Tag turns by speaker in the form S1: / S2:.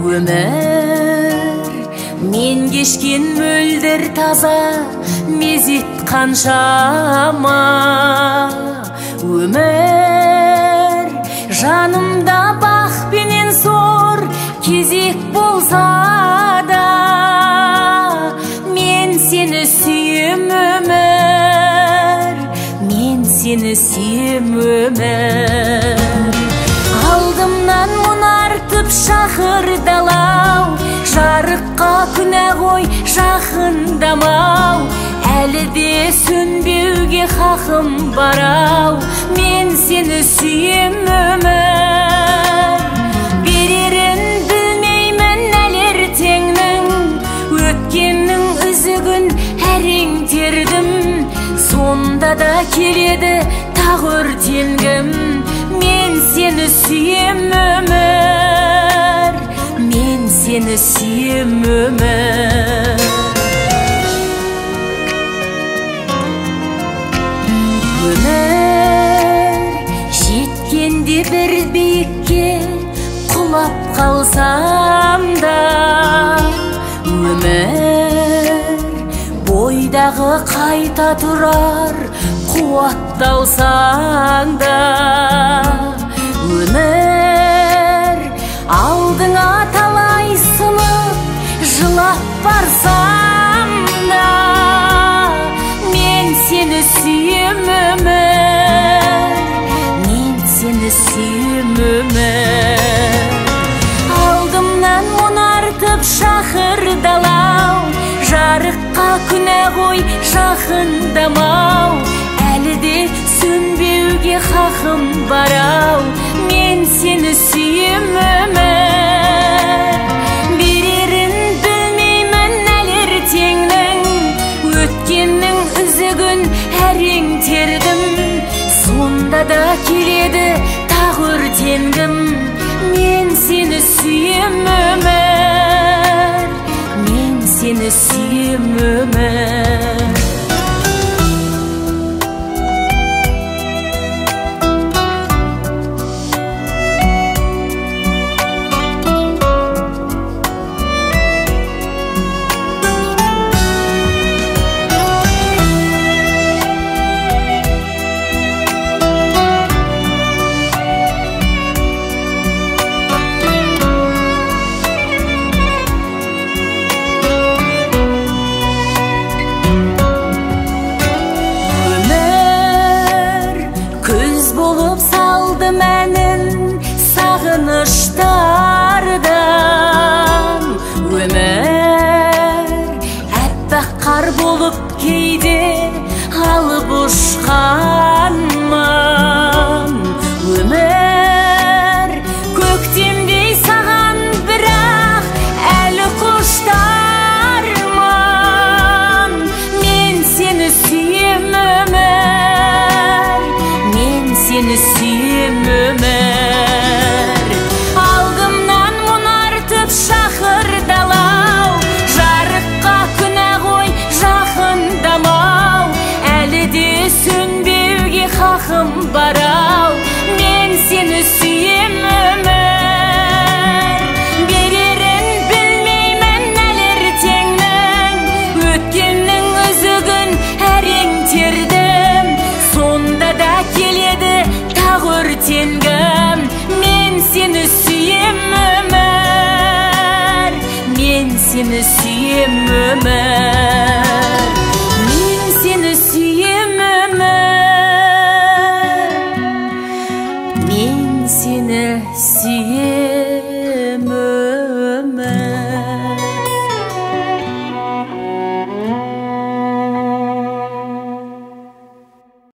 S1: Өмір мен кешкен мөлдір таза мезет қаншама. Өмір жанымда бақ пенен зор кезек болса да, мен сені сүйем өмір, мен сені сүйем өмір. Алдымнан мұнартып шақырдалау, жарыққа күнә ғой жақындамау. Әлі де сөнбеуге хақым барау, мен сені сүйем өмір. Берерін білмеймін әлі ертеңнің, өткеннің үзігін әрең тердім. Сонда да келеді тағы өртенгім, мен сені сүйем өмір, мен сені сүйем өмір. Өмір жеткенде бір биікке құлап қалсам да, өмір бойдағы қайта тұрар қуатталсаң да, өмір алдыңа талай сынып жылап барсам да, мен сені сүйем өмір, мен сені сүйем өмір. Алдымнан мұнартып шақырдалау, жарыққа күнә ғой жақындамау. Әлі де сөнбеуге хақым барау, мен сені сүйем өмір. Берерін білмеймін әлі ертеңнің, өткеннің үзігін әрең тердім. Сонда да келеді тағы өртенгім, мен сені сүйем өмір, мен сені сүйем өмір. Мәнін сағыныштардан, өмір әппақ қар болып кейде алып ұшқанмын. Өмір көктемдей саған бірақ әлі құштармын, мен сені сүйем өмір, мен сені сүйем өмір. Алдымнан мұнартып шақырдалау, жарыққа күнә ғой жақындамау. Әлі де сөнбеуге хақым барау, мен сені сүйем өмір. Берерін білмеймін әлі ертеңнің, өткеннің үзігін әрең тердім. Сонда да келеді тағы өртенгім, мен сені сүйем өмір, мен сені сүйем өмір.